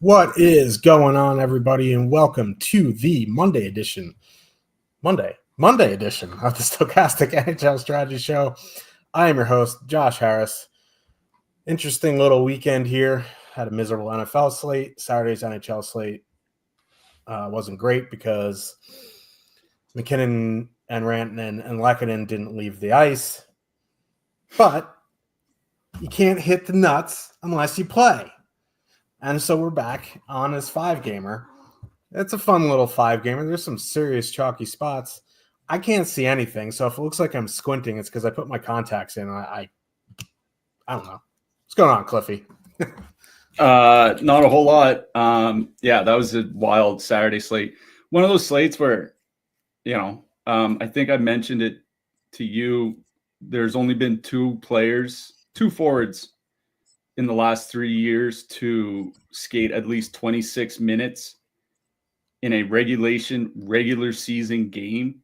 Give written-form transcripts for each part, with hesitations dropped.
What is going on, everybody, and welcome to the Monday edition of the Stochastic NHL Strategy Show. I am your host, Josh Harris. Interesting little weekend here. Had a miserable NFL slate. Saturday's NHL slate wasn't great because McKinnon and Rantanen and Lehkonen didn't leave the ice. But you can't hit the nuts unless you play. And so we're back on his 5-gamer. It's a fun little 5-gamer. There's some serious chalky spots. I can't see anything, so if it looks like I'm squinting, it's because I put my contacts in. I don't know. What's going on, Cliffy? Not a whole lot. Yeah, that was a wild Saturday slate. One of those slates where, I think I mentioned it to you. There's only been two forwards in the last 3 years to skate at least 26 minutes in a regular season game.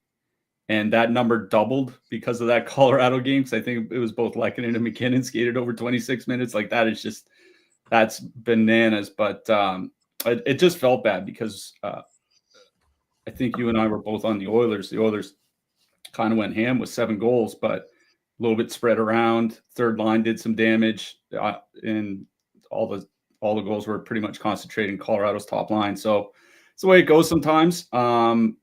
And that number doubled because of that Colorado game. Because I think it was both Lehkonen and McKinnon skated over 26 minutes. Like that's bananas. But it just felt bad because I think you and I were both on the Oilers. The Oilers kind of went ham with 7 goals, but a little bit spread around. Third line did some damage, and all the goals were pretty much concentrated in Colorado's top line. So it's the way it goes sometimes. Colorado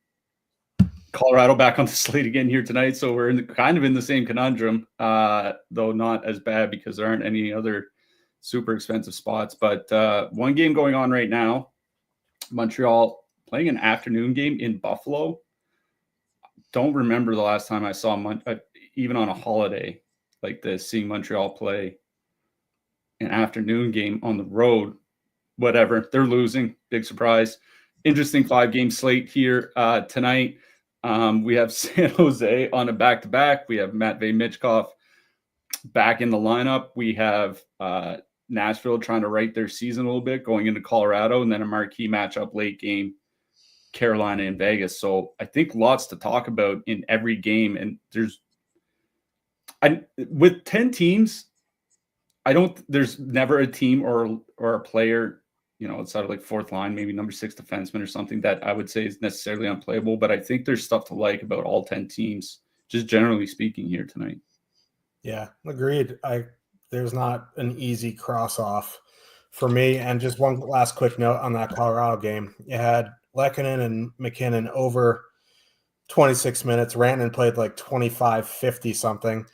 back on the slate again here tonight, so we're kind of in the same conundrum, though not as bad because there aren't any other super expensive spots. But one game going on right now, Montreal playing an afternoon game in Buffalo. Don't remember the last time I saw even on a holiday like this, seeing Montreal play an afternoon game on the road. Whatever, they're losing. Big surprise. Interesting 5-game slate here tonight. We have San Jose on a back-to-back. We have Matvei Michkov back in the lineup. We have Nashville trying to right their season a little bit, going into Colorado, and then a marquee matchup late game, Carolina and Vegas. So I think lots to talk about in every game. And with 10 teams, there's never a team or a player, outside of like fourth line, maybe number 6 defenseman or something that I would say is necessarily unplayable. But I think there's stuff to like about all 10 teams, just generally speaking here tonight. Yeah, agreed. There's not an easy cross off for me. And just one last quick note on that Colorado game. You had Lehkonen and McKinnon over 26 minutes. Rantanen played like 25-50 something.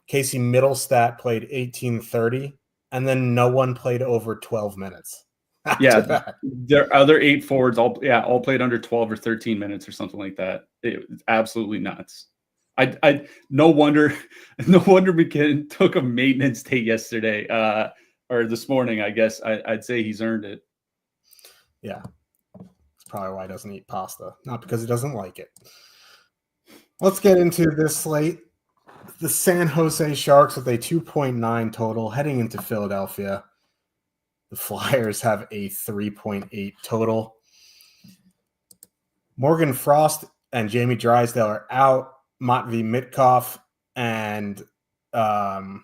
Casey Middlestat played 18-30, and then no one played over 12 minutes. Yeah, their other 8 forwards all played under 12 or 13 minutes or something like that. It's absolutely nuts. No wonder McKinnon took a maintenance day yesterday or this morning. I guess I'd say he's earned it. Yeah, that's probably why he doesn't eat pasta, not because he doesn't like it. Let's get into this slate. The San Jose Sharks with a 2.9 total heading into Philadelphia. The Flyers have a 3.8 total. Morgan Frost and Jamie Drysdale are out. Matvei Michkov and Ryan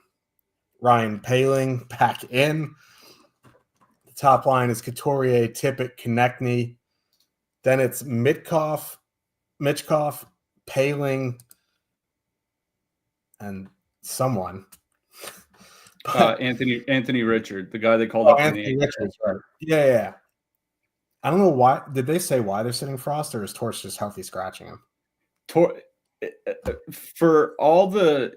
Poehling back in. The top line is Couturier, Tippett, Konechny. Then it's Michkov, Poehling, and someone. Anthony Richard, the guy they called up. Anthony Richards, right? Yeah. I don't know why. Did they say why they're sitting Frost, or is Torch just healthy scratching him? For all the,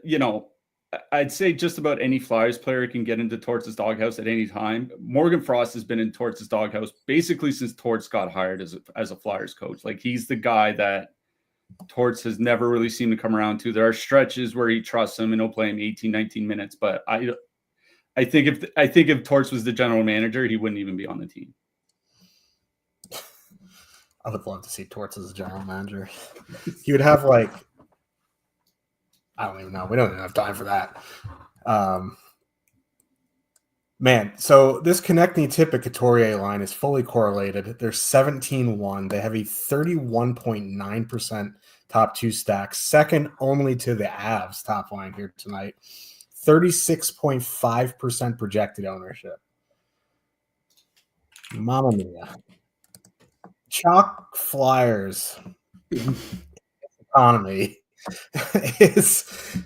I'd say just about any Flyers player can get into Torch's doghouse at any time. Morgan Frost has been in Torch's doghouse basically since Torch got hired as a Flyers coach. Like, he's the guy that Torts has never really seemed to come around to. There are stretches where he trusts him and he'll play him 18, 19 minutes. But I think if Torts was the general manager, he wouldn't even be on the team. I would love to see Torts as a general manager. He would have I don't even know. We don't even have time for that. So this Konechny Tippett Couturier line is fully correlated. They're 17-1. They have a 31.9% top 2 stack, second only to the Avs top line here tonight. 36.5% projected ownership. Mamma mia. Chalk Flyers economy is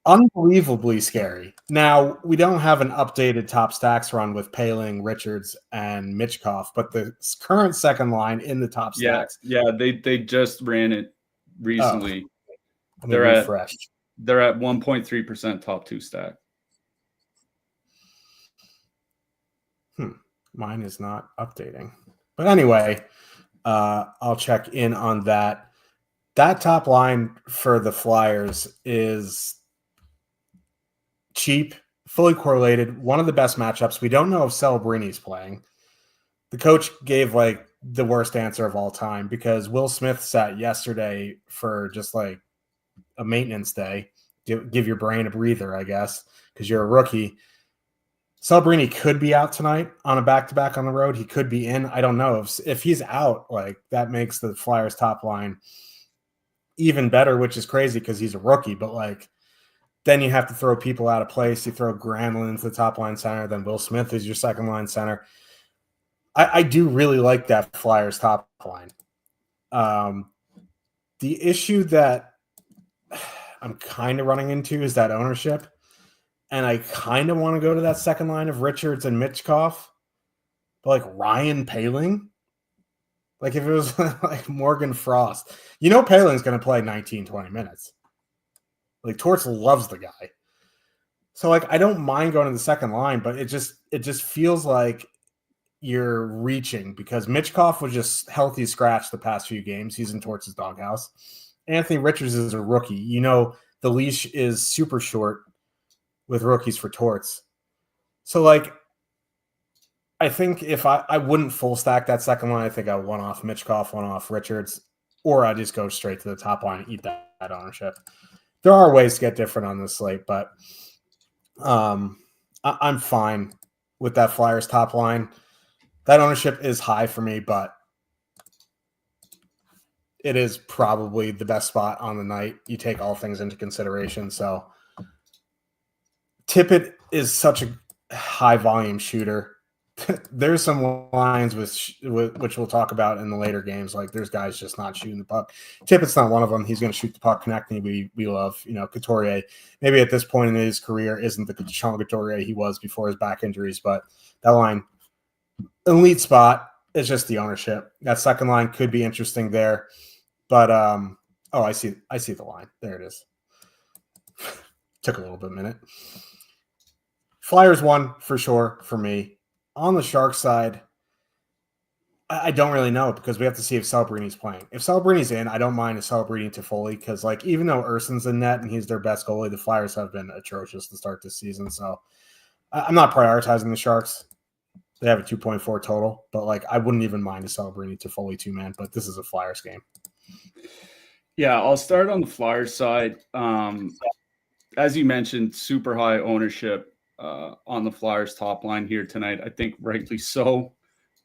unbelievably scary. Now, we don't have an updated top stacks run with Paling, Richards, and Mitchkov, but the current second line in the top stacks. Yeah, they just ran it recently. Let me refresh. They're at 1.3% top 2 stack. Mine is not updating. But anyway, I'll check in on that. That top line for the Flyers is cheap, fully correlated, one of the best matchups. We don't know if Celebrini's playing. The coach gave like the worst answer of all time because Will Smith sat yesterday for just like a maintenance day. Give your brain a breather, I guess, because you're a rookie. Celebrini could be out tonight on a back-to-back on the road. He could be in. I don't know. If he's out, like that makes the Flyers top line even better, which is crazy because he's a rookie. But like then you have to throw people out of place. You throw Granlund into the top line center. Then Will Smith is your second line center. I do really like that Flyers top line. The issue that I'm kind of running into is that ownership. And I kind of want to go to that second line of Richards and Mitchkov. But like Ryan Paling, like if it was like Morgan Frost, Paling's going to play 19, 20 minutes. Like Torts loves the guy. So like I don't mind going to the second line, but it just feels like you're reaching because Mitchkov was just healthy scratch the past few games. He's in Torts' doghouse. Anthony Richards is a rookie. The leash is super short with rookies for Torts. So like I think if I wouldn't full stack that second line, I think I one off Mitchkov, one off Richards, or I just go straight to the top line and eat that ownership. There are ways to get different on this slate, but I'm fine with that Flyers top line. That ownership is high for me, but it is probably the best spot on the night. You take all things into consideration. So Tippett is such a high volume shooter. There's some lines which we'll talk about in the later games. Like there's guys just not shooting the puck. Tippett's not one of them. He's going to shoot the puck, connecting. We love, Couturier. Maybe at this point in his career isn't the Sean Couturier he was before his back injuries, but that line, elite spot. It's just the ownership. That second line could be interesting there, but I see the line. There it is. Took a little bit of a minute. Flyers won for sure for me. On the Sharks side, I don't really know because we have to see if Celebrini's playing. If Celebrini's in, I don't mind a Celebrini Toffoli because, like, even though Urson's in net and he's their best goalie, the Flyers have been atrocious to start this season. So I'm not prioritizing the Sharks. They have a 2.4 total, but, like, I wouldn't even mind a Celebrini Toffoli two-man, but this is a Flyers game. Yeah, I'll start on the Flyers side. As you mentioned, super high ownership on the Flyers top line here tonight. I think rightly so.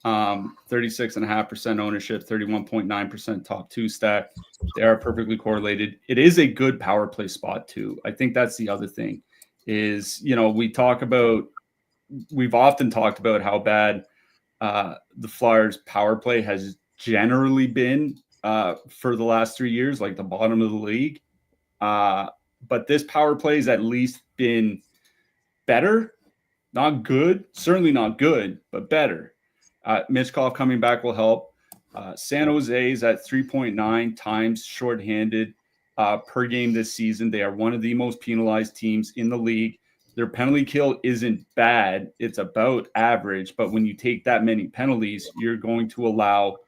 36.5% ownership, 31.9% top 2 stack. They are perfectly correlated. It is a good power play spot too. I think that's the other thing is, we've often talked about how bad the Flyers power play has generally been for the last 3 years, like the bottom of the league. But this power play has at least been better, not good, certainly not good, but better. Mitchkov coming back will help. San Jose is at 3.9 times shorthanded per game this season. They are one of the most penalized teams in the league. Their penalty kill isn't bad. It's about average. But when you take that many penalties, you're going to allow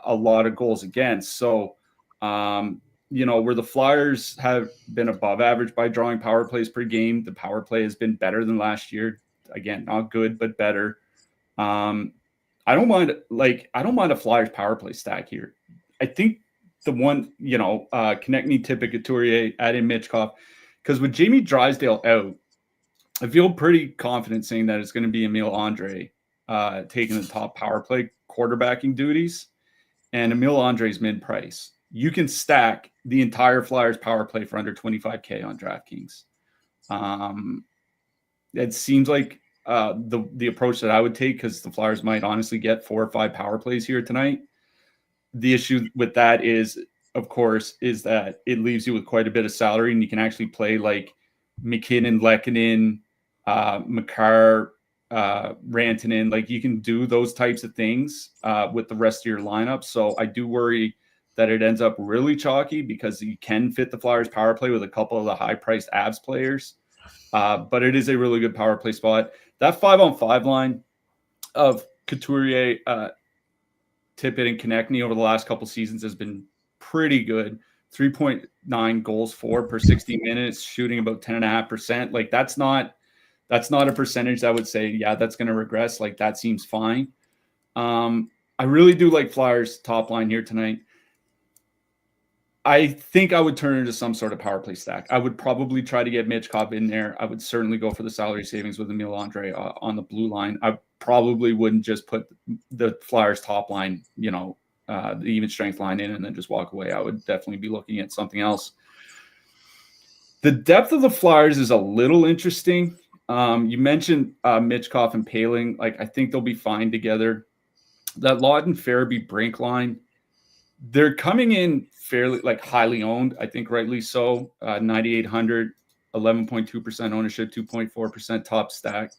a lot of goals against. So, where the Flyers have been above average by drawing power plays per game, the power play has been better than last year. Again, not good, but better. I don't mind a Flyers power play stack here. I think the one, Konechny, Tippett, Couturier, add in Mitchkov, because with Jamie Drysdale out, I feel pretty confident saying that it's going to be Emil Andre taking the top power play quarterbacking duties, and Emil Andre's mid-price. You can stack the entire Flyers power play for under $25K on DraftKings. It seems like the approach that I would take, because the Flyers might honestly get 4 or 5 power plays here tonight. The issue with that is, of course, is that it leaves you with quite a bit of salary, and you can actually play like McKinnon, Lehkonen, Makar, Rantanen. Like, you can do those types of things with the rest of your lineup. So I do worry that it ends up really chalky, because you can fit the Flyers power play with a couple of the high-priced Avs players. But it is a really good power play spot. That 5-on-5 line of Couturier, Tippett, and Konechny over the last couple seasons has been pretty good. 3.9 goals for per 60 minutes, shooting about 10.5%. Like, that's not a percentage that would say, yeah, that's going to regress. Like, that seems fine. I really do like Flyers top line here tonight. I think I would turn into some sort of power play stack. I would probably try to get Mitch Cobb in there. I would certainly go for the salary savings with Emil Andre on the blue line. I probably wouldn't just put the Flyers top line, the even strength line in and then just walk away. I would definitely be looking at something else. The depth of the Flyers is a little interesting. You mentioned Mitchkov and Paling. Like, I think they'll be fine together. That Lawton, Farabee, Brink line, they're coming in fairly highly owned. I think rightly so. 9,800, 11.2% ownership, 2.4% top stack.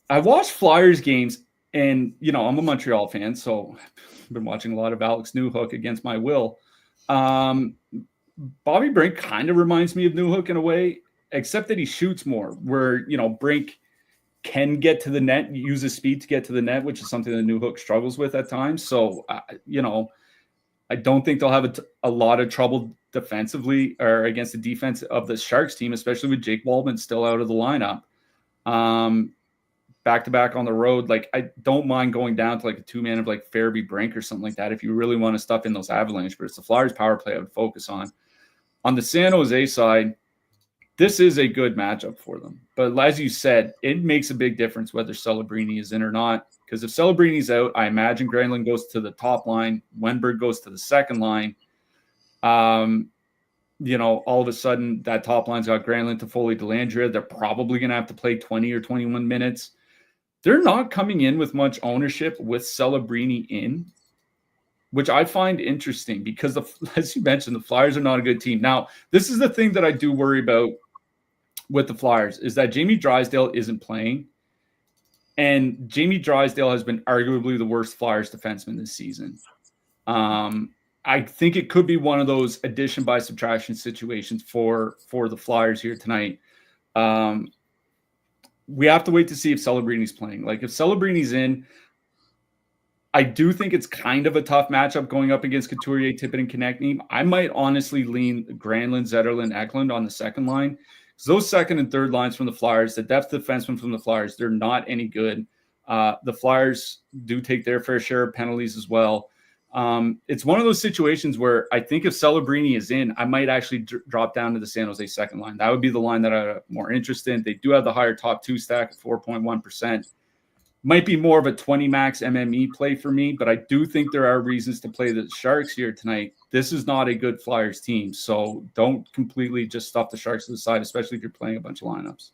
I watched Flyers games, and I'm a Montreal fan, so I've been watching a lot of Alex Newhook against my will. Bobby Brink kind of reminds me of Newhook in a way, except that he shoots more, where Brink can get to the net, use his speed to get to the net, which is something that Newhook struggles with at times. So I don't think they'll have a lot of trouble defensively or against the defense of the Sharks team, especially with Jake Waldman still out of the lineup. Back-to-back on the road, like, I don't mind going down to like a 2-man of like Farabee, Brink or something like that if you really want to stuff in those Avalanche, but it's the Flyers power play I would focus on. On the San Jose side, this is a good matchup for them. But as you said, it makes a big difference whether Celebrini is in or not. Because if Celebrini's out, I imagine Granlund goes to the top line. Wenberg goes to the second line. All of a sudden, that top line's got Granlund, Toffoli, Dellandrea. They're probably going to have to play 20 or 21 minutes. They're not coming in with much ownership with Celebrini in, which I find interesting because, as you mentioned, the Flyers are not a good team. Now, this is the thing that I do worry about with the Flyers, is that Jamie Drysdale isn't playing. And Jamie Drysdale has been arguably the worst Flyers defenseman this season. I think it could be one of those addition by subtraction situations for the Flyers here tonight. We have to wait to see if Celebrini's playing. Like, if Celebrini's in, I do think it's kind of a tough matchup going up against Couturier, Tippett, and Konechny. I might honestly lean Granlund, Zetterlund, Eklund on the second line. So those second and third lines from the Flyers, the depth defensemen from the Flyers, they're not any good. The Flyers do take their fair share of penalties as well. It's one of those situations where I think if Celebrini is in, I might actually drop down to the San Jose second line. That would be the line that I'm more interested in. They do have the higher top two stack at 4.1%. Might be more of a 20 max MME play for me, but I do think there are reasons to play the Sharks here tonight. This is not a good Flyers team, so don't completely just stuff the Sharks to the side, especially if you're playing a bunch of lineups.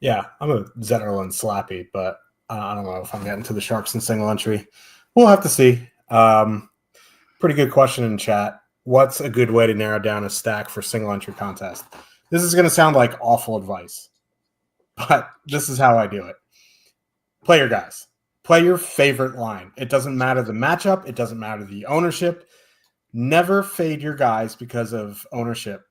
Yeah, I'm a Zetterlund slappy, but I don't know if I'm getting to the Sharks in single entry. We'll have to see. Pretty good question in chat. What's a good way to narrow down a stack for single entry contest? This is going to sound like awful advice, but this is how I do it. Play your guys. Play your favorite line. It doesn't matter the matchup. It doesn't matter the ownership. Never fade your guys because of ownership.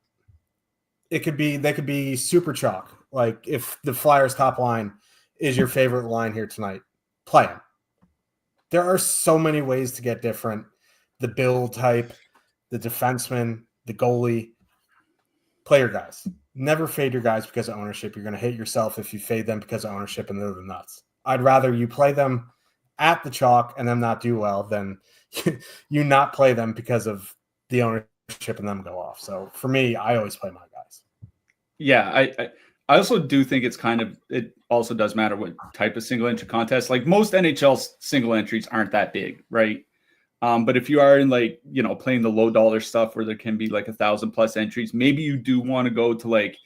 They could be super chalk. Like, if the Flyers top line is your favorite line here tonight, play them. There are so many ways to get different. The build type, the defenseman, the goalie. Play your guys. Never fade your guys because of ownership. You're going to hate yourself if you fade them because of ownership and they're the nuts. I'd rather you play them at the chalk and them not do well than you not play them because of the ownership and them go off. So for me, I always play my guys. Yeah, I also do think it also does matter what type of single entry contest. Like, most NHL single entries aren't that big, right? But if you are in playing the low dollar stuff where there can be like 1,000+ entries, maybe you do want to go to like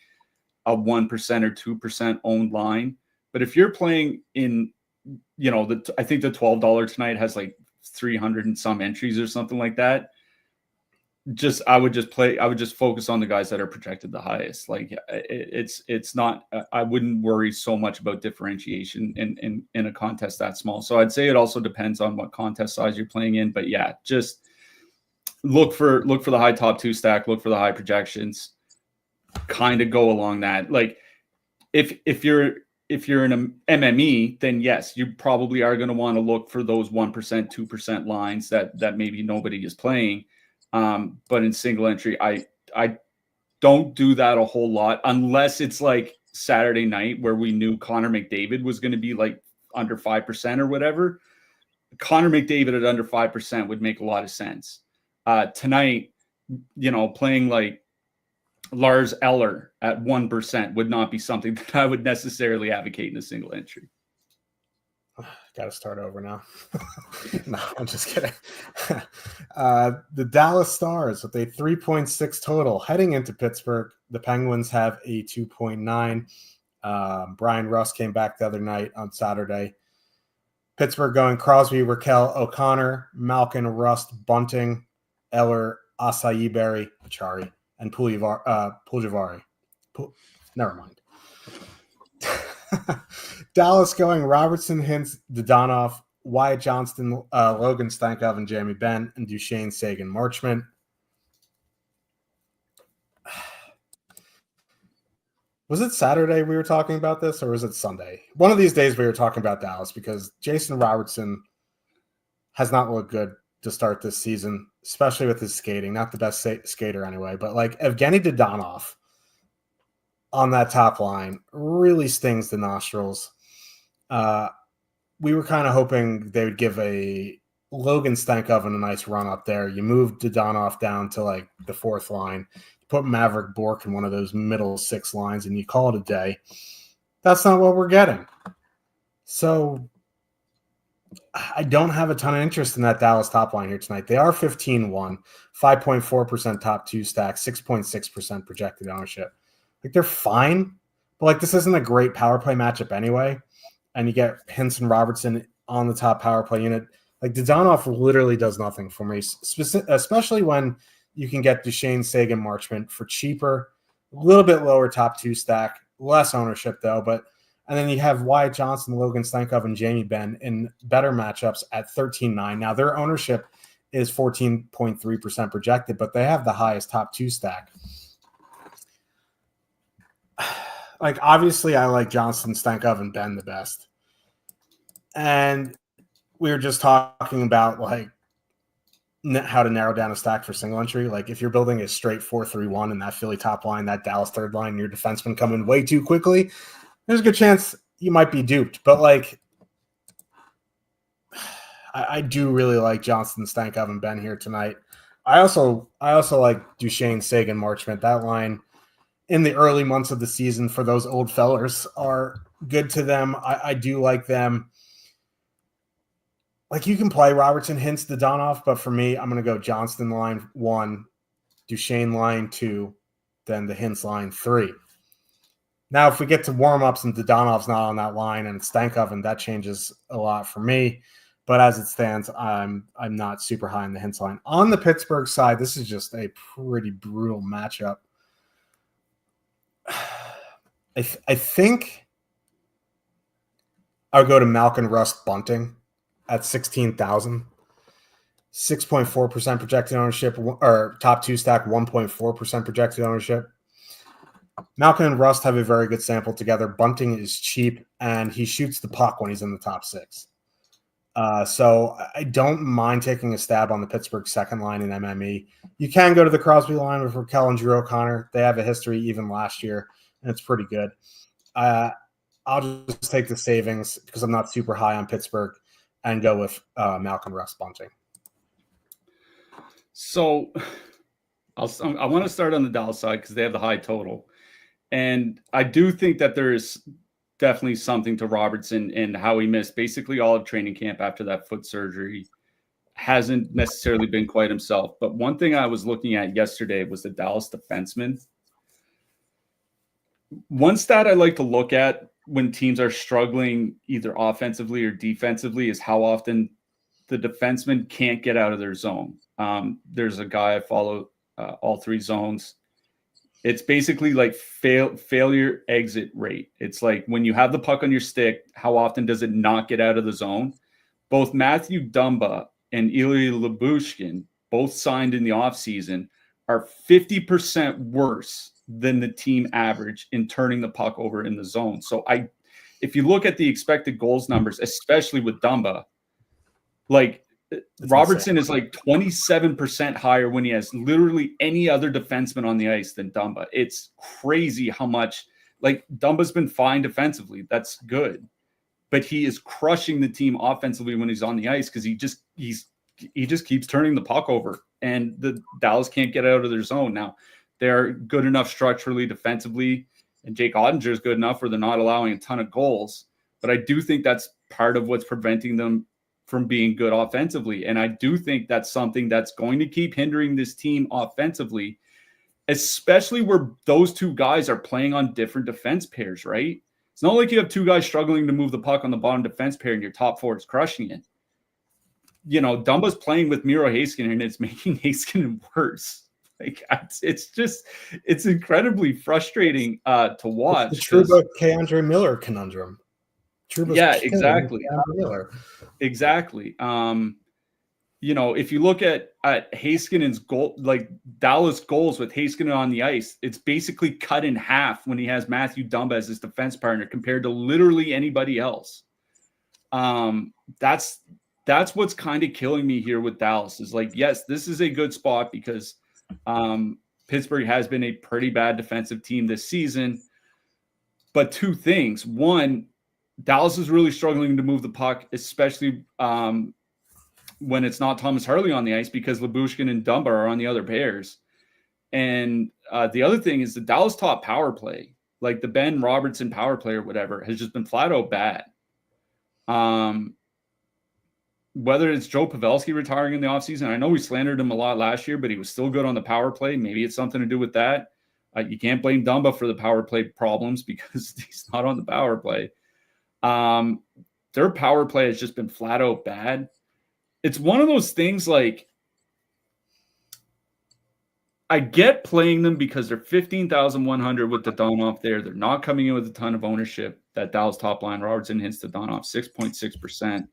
a 1% or 2% owned line. But if you're playing in, I think the $12 tonight has like 300 and some entries or something like that. I would just focus on the guys that are projected the highest. Like it's not, I wouldn't worry so much about differentiation in a contest that small. So I'd say it also depends on what contest size you're playing in, but yeah, just look for the high top two stack, look for the high projections, kind of go along that. Like if you're in an MME, then yes, you probably are going to want to look for those 1%, 2% lines that maybe nobody is playing. But in single entry, I don't do that a whole lot unless it's like Saturday night where we knew Connor McDavid was going to be like under 5% or whatever. Connor McDavid at under 5% would make a lot of sense. Tonight, playing like Lars Eller at 1% would not be something that I would necessarily advocate in a single entry. Got to start over now. No, I'm just kidding. The Dallas Stars with a 3.6 total heading into Pittsburgh. The Penguins have a 2.9. Brian Rust came back the other night on Saturday. Pittsburgh going Crosby, Raquel, O'Connor, Malkin, Rust, Bunting, Eller, Acai Berry, Achari, and Puljuvari. Never mind. Dallas going Robertson, Hintz, Dodonov, Wyatt Johnston, Logan Stankov, and Jamie Benn, and Duchesne, Sagan, Marchment. Was it Saturday we were talking about this, or was it Sunday? One of these days we were talking about Dallas because Jason Robertson has not looked good to start this season, especially with his skating. Not the best skater anyway, but like Evgeny Dodonov on that top line really stings the nostrils. We were kind of hoping they would give a Logan Stankov a nice run up there. You moved Dodonov down to like the fourth line, put Maverick Bourque in one of those middle six lines, and you call it a day. That's not what we're getting. So I don't have a ton of interest in that Dallas top line here tonight. They are 15-1, 5.4% top two stack, 6.6% projected ownership. Like they're fine, but like this isn't a great power play matchup anyway. And you get Hintz and Robertson on the top power play unit. Like Dodonov literally does nothing for me, especially when you can get Duchesne, Sagan, Marchment for cheaper, a little bit lower top two stack, less ownership though. And then you have Wyatt Johnson, Logan Stankov, and Jamie Benn in better matchups at 13-9. Now their ownership is 14.3% projected, but they have the highest top two stack. Like, obviously, I like Johnson, Stankov, and Ben the best. And we were just talking about, like, how to narrow down a stack for single entry. Like, if you're building a straight 4-3-1 and that Philly top line, that Dallas third line, your defenseman coming way too quickly, there's a good chance you might be duped. But, like, I do really like Johnson, Stankov, and Ben here tonight. I also like Duchesne, Sagan, Marchment. That line in the early months of the season for those old fellers are good to them. I do like them. Like you can play Robertson, Hintz, Dodonov, but for me, I'm going to go Johnston line 1, Duchesne line 2, then the Hintz line 3. Now, if we get to warm-ups and Dodonov's not on that line and Stankov, and that changes a lot for me. But as it stands, I'm not super high on the Hintz line. On the Pittsburgh side, this is just a pretty brutal matchup. I think I would go to Malkin, Rust, Bunting at 16,000. 6.4% projected ownership, or top two stack, 1.4% projected ownership. Malkin and Rust have a very good sample together. Bunting is cheap, and he shoots the puck when he's in the top six. So I don't mind taking a stab on the Pittsburgh second line in MME. You can go to the Crosby line with Raquel and Drew O'Connor. They have a history even last year, and it's pretty good. I'll just take the savings because I'm not super high on Pittsburgh and go with Malkin, Rust, Bunting. So I want to start on the Dallas side because they have the high total. And I do think that there is definitely something to Robertson and how he missed basically all of training camp after that foot surgery. Hasn't necessarily been quite himself. But one thing I was looking at yesterday was the Dallas defenseman. One stat I like to look at when teams are struggling either offensively or defensively is how often the defenseman can't get out of their zone. There's a guy I follow, all three zones. It's basically like failure exit rate. It's like when you have the puck on your stick, how often does it not get out of the zone? Both Matthew Dumba and Ilya Lyubushkin, both signed in the offseason, are 50% worse than the team average in turning the puck over in the zone. So if you look at the expected goals numbers, especially with Dumba, like Robertson is like 27% higher when he has literally any other defenseman on the ice than Dumba. It's crazy how much, like, Dumba's been fine defensively. That's good. But he is crushing the team offensively when he's on the ice because he just keeps turning the puck over, and the Dallas can't get out of their zone. Now, they're good enough structurally, defensively, and Jake Ottinger is good enough where they're not allowing a ton of goals. But I do think that's part of what's preventing them from being good offensively. And I do think that's something that's going to keep hindering this team offensively, especially where those two guys are playing on different defense pairs, right? It's not like you have two guys struggling to move the puck on the bottom defense pair and your top four is crushing it. You know, Dumba's playing with Miro Heiskanen and it's making Heiskanen worse. Like, it's incredibly frustrating to watch. It's the Trouba K-Andre Miller conundrum. Trouba's exactly. Exactly. You know, if you look at Heiskanen's goal, like Dallas goals with Heiskanen on the ice, it's basically cut in half when he has Matthew Dumba as his defense partner compared to literally anybody else. That's what's kind of killing me here with Dallas is like, yes, this is a good spot because Pittsburgh has been a pretty bad defensive team this season. But two things. One, Dallas is really struggling to move the puck, especially when it's not Thomas Harley on the ice because Lyubushkin and Dumba are on the other pairs. And the other thing is the Dallas top power play, like the Ben Robertson power play or whatever, has just been flat out bad. Whether it's Joe Pavelski retiring in the offseason, I know we slandered him a lot last year, but he was still good on the power play. Maybe it's something to do with that. You can't blame Dumba for the power play problems because he's not on the power play. Their power play has just been flat out bad. It's one of those things like I get playing them because they're 15,100 with the Donoff there. They're not coming in with a ton of ownership. That Dallas top line, Robertson hits the Donoff 6.6%.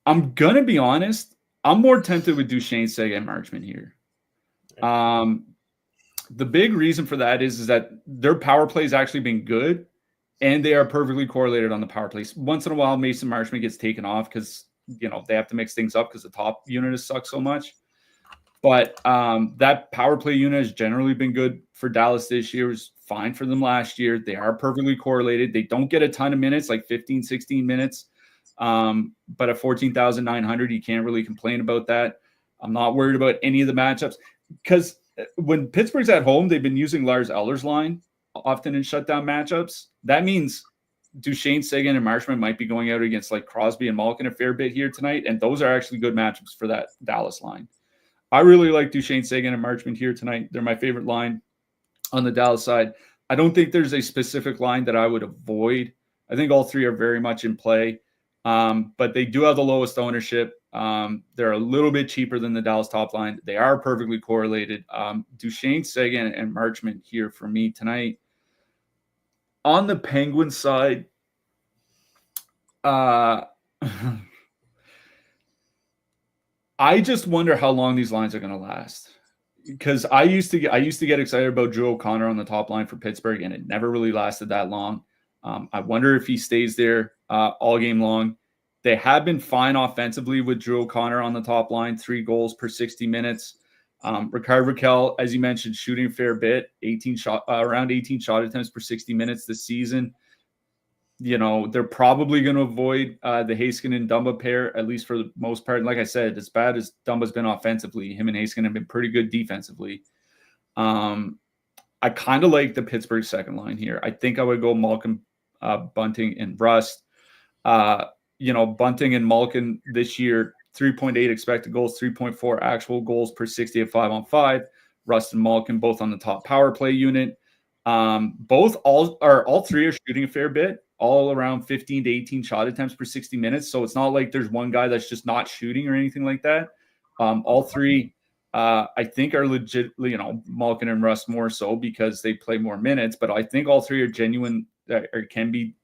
I'm going to be honest. I'm more tempted with Duchesne, Sega, and Marchment here. The big reason for that is that their power play has actually been good. And they are perfectly correlated on the power plays. Once in a while, Mason Marchment gets taken off because, you know, they have to mix things up because the top unit has sucked so much. But that power play unit has generally been good for Dallas this year. It was fine for them last year. They are perfectly correlated. They don't get a ton of minutes, like 15, 16 minutes. But at 14,900, you can't really complain about that. I'm not worried about any of the matchups because when Pittsburgh's at home, they've been using Lars Eller's line often in shutdown matchups. That means Duchesne, Seguin, and Marchment might be going out against like Crosby and Malkin a fair bit here tonight, and those are actually good matchups for that Dallas line. I really like Duchesne, Seguin, and Marchment here tonight. They're my favorite line on the Dallas side. I don't think there's a specific line that I would avoid. I think all three are very much in play, but they do have the lowest ownership. They're a little bit cheaper than the Dallas top line. They are perfectly correlated. Duchesne, Seguin, and Marchment here for me tonight. On the Penguin side, I just wonder how long these lines are going to last. Because I used to get excited about Drew O'Connor on the top line for Pittsburgh, and it never really lasted that long. I wonder if he stays there all game long. They have been fine offensively with Drew O'Connor on the top line, 3 goals per 60 minutes. Rickard Rakell, as you mentioned, shooting a fair bit, around 18 shot attempts per 60 minutes this season. You know, they're probably going to avoid the Heiskanen and Dumba pair, at least for the most part. And like I said, as bad as Dumba's been offensively, him and Heiskanen have been pretty good defensively. I kind of like the Pittsburgh second line here. I think I would go Malkin, Bunting, and Rust. Bunting and Malkin this year, 3.8 expected goals, 3.4 actual goals per 60 at 5-on-5. Rust and Malkin both on the top power play unit. All three are shooting a fair bit, all around 15 to 18 shot attempts per 60 minutes. So it's not like there's one guy that's just not shooting or anything like that. All three, I think, are legit, Malkin and Russ more so because they play more minutes, but I think all three are genuine or can be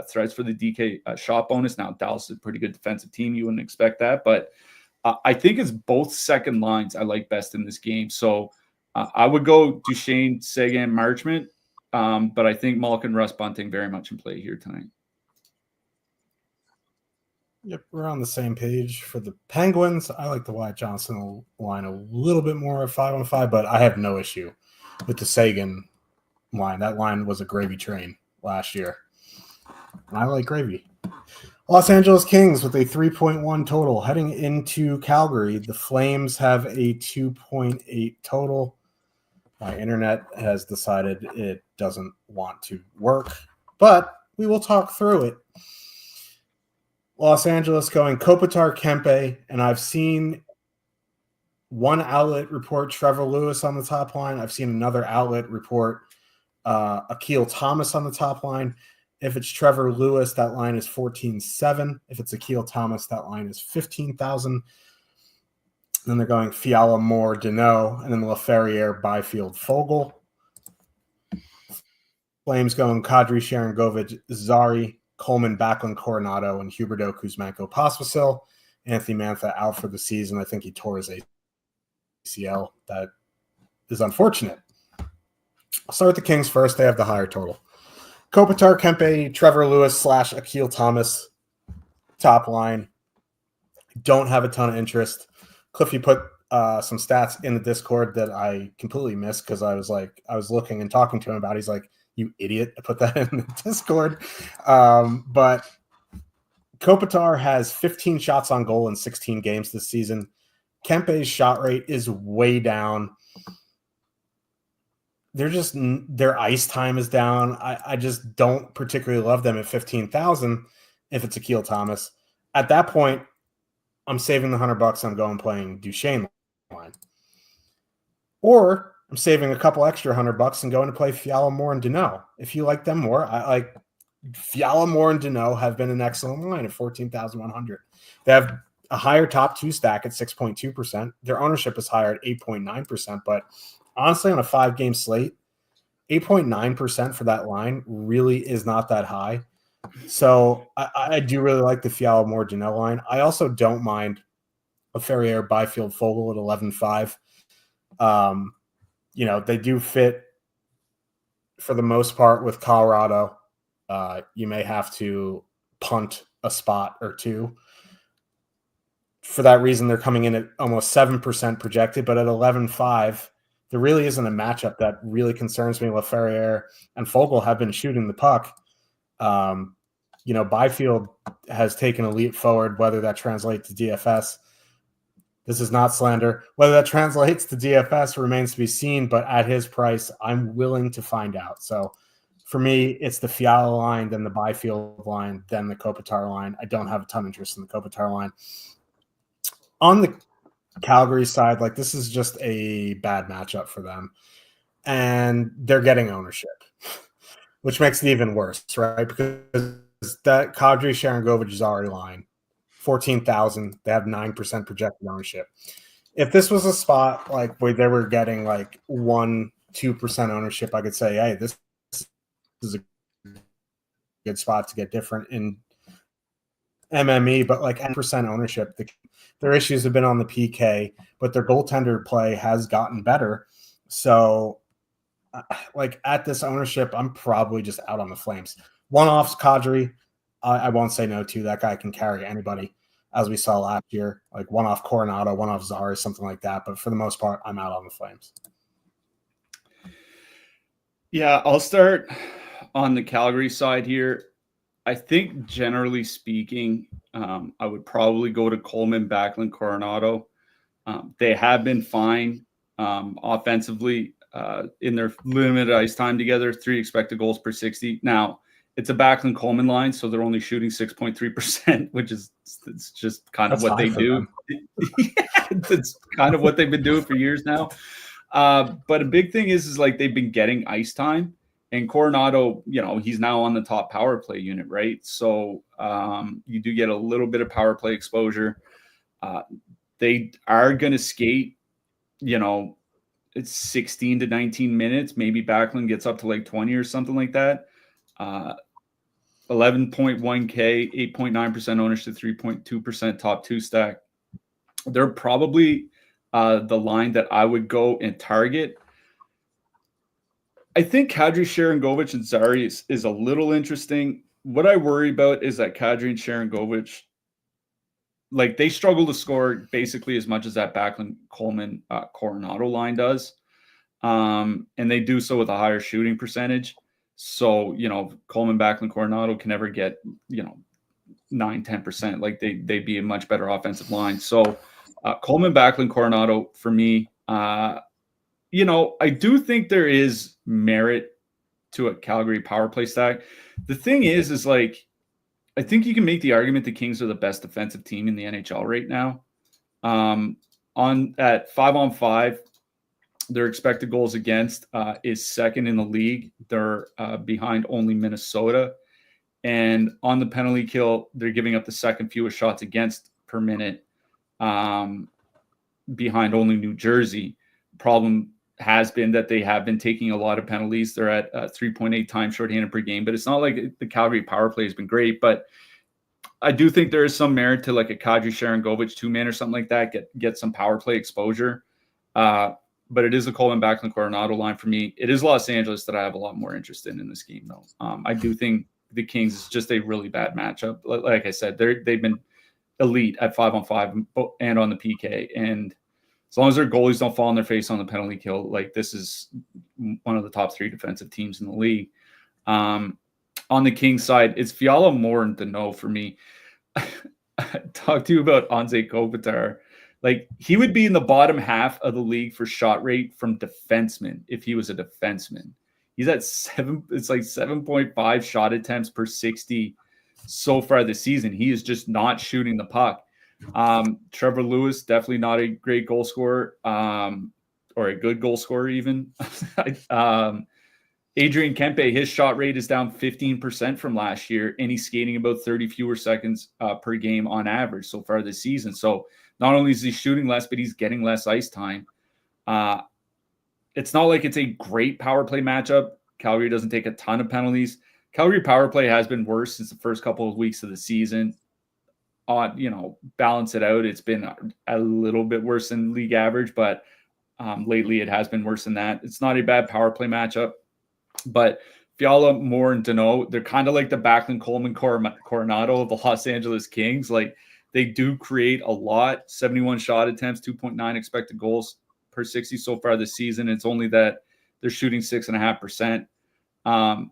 threats for the DK shot bonus. Now, Dallas is a pretty good defensive team. You wouldn't expect that, but I think it's both second lines I like best in this game. So I would go Duchesne, Seguin, Marchment, but I think Malkin, Russ, Bunting very much in play here tonight. Yep, we're on the same page for the Penguins. I like the Wyatt Johnson line a little bit more at 5-on-5, but I have no issue with the Seguin line. That line was a gravy train last year. And I like gravy. Los Angeles Kings with a 3.1 total. Heading into Calgary, the Flames have a 2.8 total. My internet has decided it doesn't want to work, but we will talk through it. Los Angeles going Kopitar, Kempe, and I've seen one outlet report Trevor Lewis on the top line. I've seen another outlet report Akil Thomas on the top line. If it's Trevor Lewis, that line is 14,700. If it's Akil Thomas, that line is 15,000. Then they're going Fiala, Moore, Deneau, and then Laferriere, Byfield, Fogle. Flames going Kadri, Sharangovich, Zari, Coleman, Backlund, Coronado, and Huberdeau, Kuzmenko, Pospisil. Anthony Mantha out for the season. I think he tore his ACL. That is unfortunate. I'll start with the Kings first. They have the higher total. Kopitar, Kempe, Trevor Lewis / Akil Thomas, top line. Don't have a ton of interest. Cliff, you put some stats in the Discord that I completely missed because I was looking and talking to him about it. He's like, you idiot, I put that in the Discord. But Kopitar has 15 shots on goal in 16 games this season. Kempe's shot rate is way down. Their ice time is down. I just don't particularly love them at 15,000 if it's Akil Thomas. At that point, I'm saving the $100. I'm going playing Duchesne line. Or I'm saving a couple extra $100 and going to play Fiala, Moore, and Deneau. If you like them more, I like Fiala, Moore, and Deneau have been an excellent line at 14,100. They have a higher top two stack at 6.2%. Their ownership is higher at 8.9%, but honestly, on a 5-game slate, 8.9% for that line really is not that high. So I do really like the Fiala, Moore, Deneau line. I also don't mind a Ferrier, Byfield, Fogle at 11.5. They do fit for the most part with Colorado. You may have to punt a spot or two. For that reason, they're coming in at almost 7% projected, but at 11.5, there really isn't a matchup that really concerns me. Laferriere and Fogle have been shooting the puck. Byfield has taken a leap forward, whether that translates to DFS. This is not slander. Whether that translates to DFS remains to be seen, but at his price, I'm willing to find out. So for me, it's the Fiala line, then the Byfield line, then the Kopitar line. I don't have a ton of interest in the Kopitar line. On the Calgary side, this is just a bad matchup for them. And they're getting ownership, which makes it even worse, right? Because that Kadri, Sharangovich, Zari line, 14,000, they have 9% projected ownership. If this was a spot where they were getting 1-2% ownership, I could say, hey, this is a good spot to get different in MME, but 10% ownership. Their issues have been on the PK, but their goaltender play has gotten better. So, at this ownership, I'm probably just out on the Flames. One-offs, Kadri, I won't say no to. That guy can carry anybody, as we saw last year. One-off Coronado, one-off Zari, something like that. But for the most part, I'm out on the Flames. Yeah, I'll start on the Calgary side here. I think generally speaking, I would probably go to Coleman, Backlund, Coronado. They have been fine offensively in their limited ice time together, 3 expected goals per 60. Now, it's a Backlund Coleman line, so they're only shooting 6.3%, which is it's just kind of what they do. It's kind of what they've been doing for years now. But a big thing is they've been getting ice time. And Coronado, he's now on the top power play unit, right? So you do get a little bit of power play exposure. They are going to skate, it's 16 to 19 minutes. Maybe Backlund gets up to like 20 or something like that. 11.1K, 8.9% ownership, 3.2% top two stack. They're probably the line that I would go and target. I think Kadri, Sharangovich, and Zari is a little interesting. What I worry about is that Kadri and Sharangovich, like, they struggle to score basically as much as that Backlund, Coleman, Coronado line does. And they do so with a higher shooting percentage. So, Coleman, Backlund, Coronado can never get, 9-10%. Like, they'd be a much better offensive line. So Coleman, Backlund, Coronado for me, I do think there is merit to a Calgary power play stack. The thing is like, I think you can make the argument the Kings are the best defensive team in the NHL right now. At 5-on-5, their expected goals against is second in the league. They're behind only Minnesota. And on the penalty kill, they're giving up the second fewest shots against per minute, behind only New Jersey. Problem has been that they have been taking a lot of penalties. They're at 3.8 times shorthanded per game, but it's not like the Calgary power play has been great. But I do think there is some merit to like a Kadri, Sharangovich 2-man or something like that, get some power play exposure. But it is a Coleman, Backlund, Coronado line for me. It is Los Angeles that I have a lot more interest in this game, though. I do think the Kings is just a really bad matchup. Like I said, they've been elite at 5-on-5 and on the PK. And as long as their goalies don't fall on their face on the penalty kill, like, this is one of the top 3 defensive teams in the league. On the Kings side, it's Fiala, Moore, and Danault for me. I talked to you about Anze Kopitar. Like, he would be in the bottom half of the league for shot rate from defenseman if he was a defenseman. He's at 7.5 shot attempts per 60 so far this season. He is just not shooting the puck. Trevor Lewis, definitely not a great goal scorer, or a good goal scorer even. Adrian Kempe, his shot rate is down 15% from last year, and he's skating about 30 fewer seconds per game on average so far this season. So not only is he shooting less, but he's getting less ice time. It's not like it's a great power play matchup. Calgary doesn't take a ton of penalties. Calgary power play has been worse since the first couple of weeks of the season. Balance it out, it's been a little bit worse than league average, but lately it has been worse than that. It's not a bad power play matchup, but Fiala, Moore, and Danault, they're kind of like the Backlund, Coleman, Coronado of the Los Angeles Kings. Like, they do create a lot. 71 shot attempts, 2.9 expected goals per 60 so far this season. It's only that they're shooting 6.5%.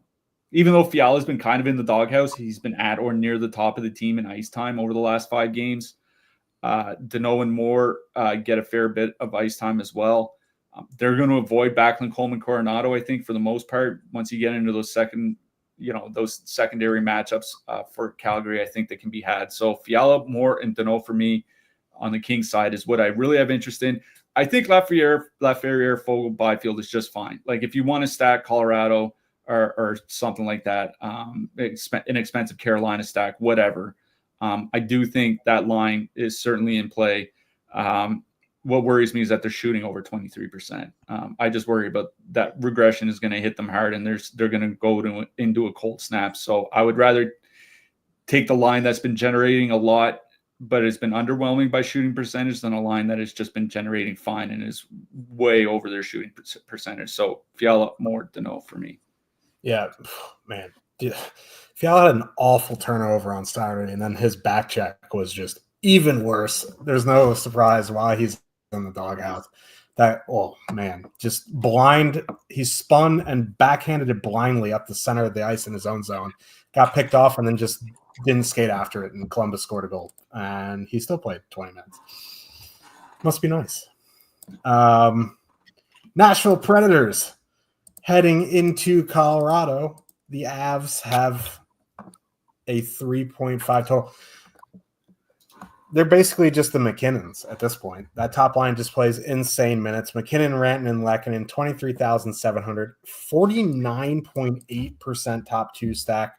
Even though Fiala's been kind of in the doghouse, he's been at or near the top of the team in ice time over the last 5 games. Danault and Moore get a fair bit of ice time as well. They're going to avoid Backlund, Coleman, Coronado, I think, for the most part. Once you get into those those secondary matchups for Calgary, I think that can be had. So Fiala, Moore, and Danault for me on the Kings side is what I really have interest in. I think Lafreniere, Fogle, Byfield is just fine. Like, if you want to stack Colorado or something like that, inexpensive Carolina stack, whatever. I do think that line is certainly in play. What worries me is that they're shooting over 23%. I just worry about that regression is going to hit them hard, and they're going to go into a cold snap. So I would rather take the line that's been generating a lot, but it's been underwhelming by shooting percentage, than a line that has just been generating fine and is way over their shooting percentage. So Fiala, Moore, Danault for me. Yeah, man. Fiala had an awful turnover on Saturday, and then his back check was just even worse. There's no surprise why he's in the doghouse. Just blind. He spun and backhanded it blindly up the center of the ice in his own zone. Got picked off and then just didn't skate after it, and Columbus scored a goal. And he still played 20 minutes. Must be nice. Nashville Predators heading into Colorado. The Avs have a 3.5 total. they're basically just the McKinnons at this point. That top line just plays insane minutes. McKinnon, Rantanen, Lehkonen, 23,700, 49.8% top two stack,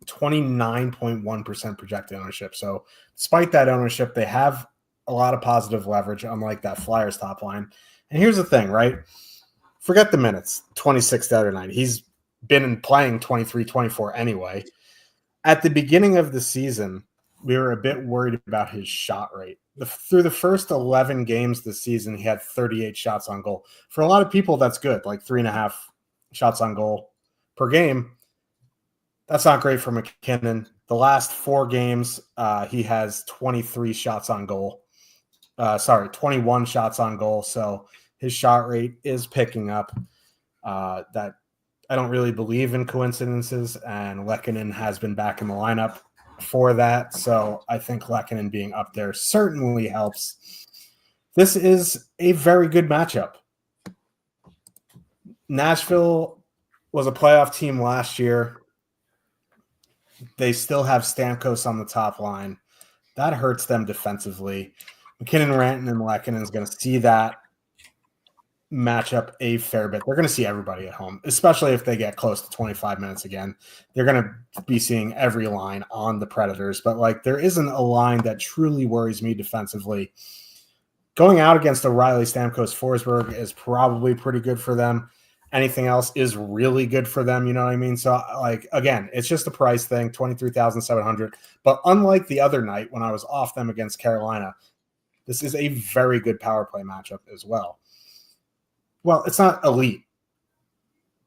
29.1% projected ownership. So despite that ownership, they have a lot of positive leverage, unlike that Flyers top line. And here's the thing, right? Forget the minutes, 26 the other night. He's been playing 23, 24 anyway. At the beginning of the season, we were a bit worried about his shot rate. Through the first 11 games this season, he had 38 shots on goal. For a lot of people, that's good, like 3.5 shots on goal per game. That's not great for McKinnon. The last 4 games, he has 23 shots on goal. 21 shots on goal. So his shot rate is picking up. That I don't really believe in coincidences, and Lehkonen has been back in the lineup for that. So I think Lehkonen being up there certainly helps. This is a very good matchup. Nashville was a playoff team last year. They still have Stamkos on the top line. That hurts them defensively. McKinnon, Rantanen, and Lehkonen is going to see that matchup a fair bit. They're going to see everybody at home, especially if they get close to 25 minutes again. They're going to be seeing every line on the Predators, but like there isn't a line that truly worries me defensively. Going out against O'Reilly, Stamkos, Forsberg is probably pretty good for them. Anything else is really good for them, you know what I mean? So like again, it's just a price thing, 23,700. But unlike the other night when I was off them against Carolina, this is a very good power play matchup as well. Well, it's not elite,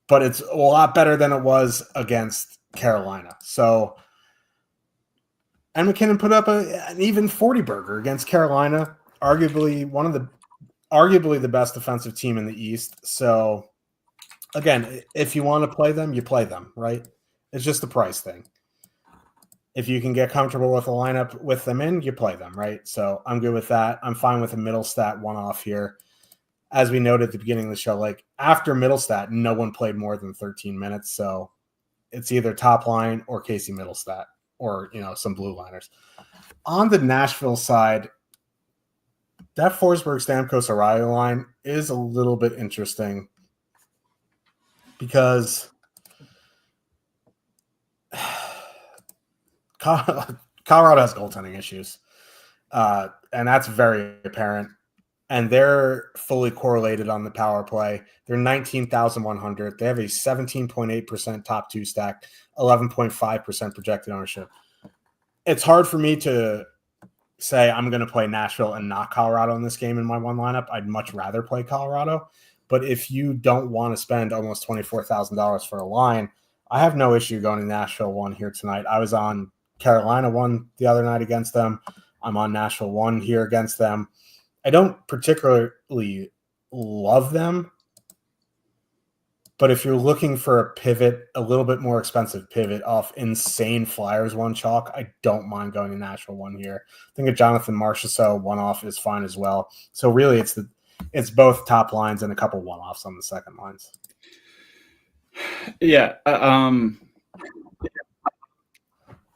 but it's a lot better than it was against Carolina. So, and McKinnon put up an even 40 burger against Carolina, arguably the best defensive team in the East. So, again, if you want to play them, you play them, right? It's just a price thing. If you can get comfortable with a lineup with them in, you play them, right? So I'm good with that. I'm fine with a middle stat one-off here. As we noted at the beginning of the show, like after Middlestat, no one played more than 13 minutes. So it's either top line or Casey Middlestat or, some blue liners. On the Nashville side, that Forsberg, Stamkos, O'Reilly line is a little bit interesting because Colorado has goaltending issues. And that's very apparent. And they're fully correlated on the power play. They're 19,100. They have a 17.8% top two stack, 11.5% projected ownership. It's hard for me to say I'm going to play Nashville and not Colorado in this game in my one lineup. I'd much rather play Colorado. But if you don't want to spend almost $24,000 for a line, I have no issue going to Nashville 1 here tonight. I was on Carolina 1 the other night against them. I'm on Nashville 1 here against them. I don't particularly love them, but if you're looking for a pivot, a little bit more expensive pivot off insane Flyers 1 chalk, I don't mind going to Nashville 1 here. I think a Jonathan Marchessault 1-off is fine as well. So really it's both top lines and a couple one-offs on the second lines. Yeah.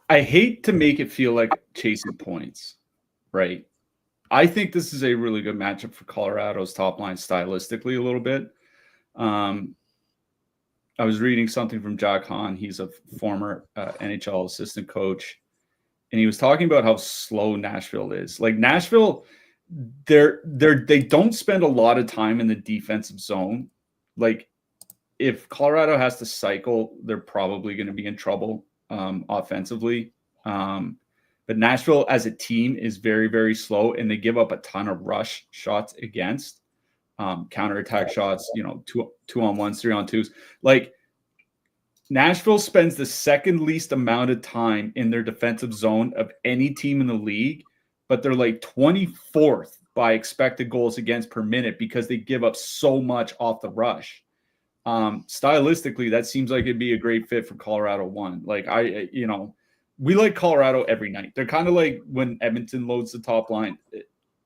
I hate to make it feel like chasing points, right? I think this is a really good matchup for Colorado's top line stylistically a little bit. I was reading something from Jack Hahn. He's a former NHL assistant coach, and he was talking about how slow Nashville is. Like Nashville, they don't spend a lot of time in the defensive zone. Like if Colorado has to cycle, they're probably going to be in trouble offensively. But Nashville as a team is very, very slow, and they give up a ton of rush shots against counterattack shots, 2-on-1s, 3-on-2s. Like Nashville spends the second least amount of time in their defensive zone of any team in the league, but they're like 24th by expected goals against per minute because they give up so much off the rush. Stylistically, that seems like it'd be a great fit for Colorado 1. Like we like Colorado every night. They're kind of like when Edmonton loads the top line.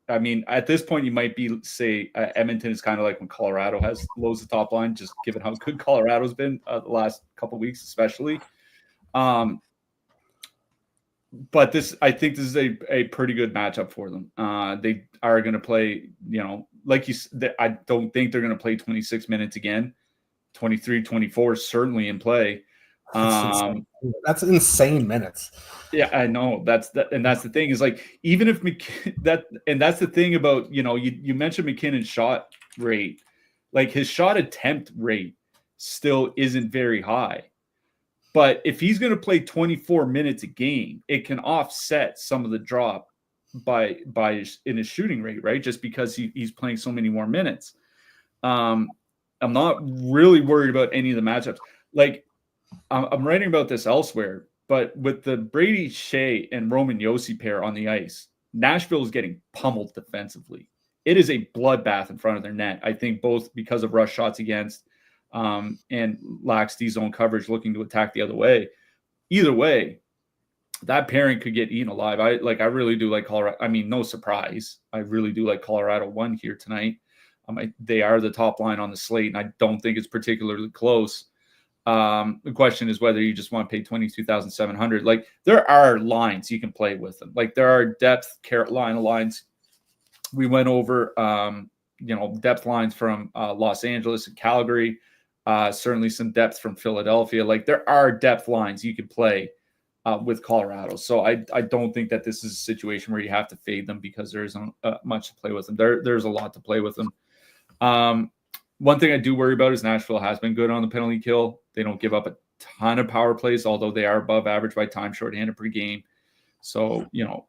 I mean, at this point, you might say Edmonton is kind of like when Colorado loads the top line, just given how good Colorado's been the last couple of weeks, especially. but I think this is a pretty good matchup for them. They are going to play, like you said, I don't think they're going to play 26 minutes again. 23, 24 certainly in play. That's insane minutes. Yeah, I know. That's the thing is like, even if that's the thing about, you mentioned McKinnon's shot rate, like his shot attempt rate still isn't very high. But if he's going to play 24 minutes a game, it can offset some of the drop in his shooting rate, right? Just because he's playing so many more minutes. I'm not really worried about any of the matchups. Like, I'm writing about this elsewhere, but with the Brady Shea and Roman Josi pair on the ice, Nashville is getting pummeled defensively. It is a bloodbath in front of their net. I think both because of rush shots against and lacks D-zone coverage looking to attack the other way. Either way, that pairing could get eaten alive. I really do like Colorado. I mean, no surprise. I really do like Colorado 1 here tonight. They are the top line on the slate, and I don't think it's particularly close. The question is whether you just want to pay $22,700. Like, there are lines you can play with them. Like, there are depth Carolina lines. We went over, depth lines from Los Angeles and Calgary. Certainly some depth from Philadelphia. Like, there are depth lines you can play with Colorado. So I don't think that this is a situation where you have to fade them because there isn't much to play with them. There's a lot to play with them. One thing I do worry about is Nashville has been good on the penalty kill. They don't give up a ton of power plays, although they are above average by time shorthanded per game. So,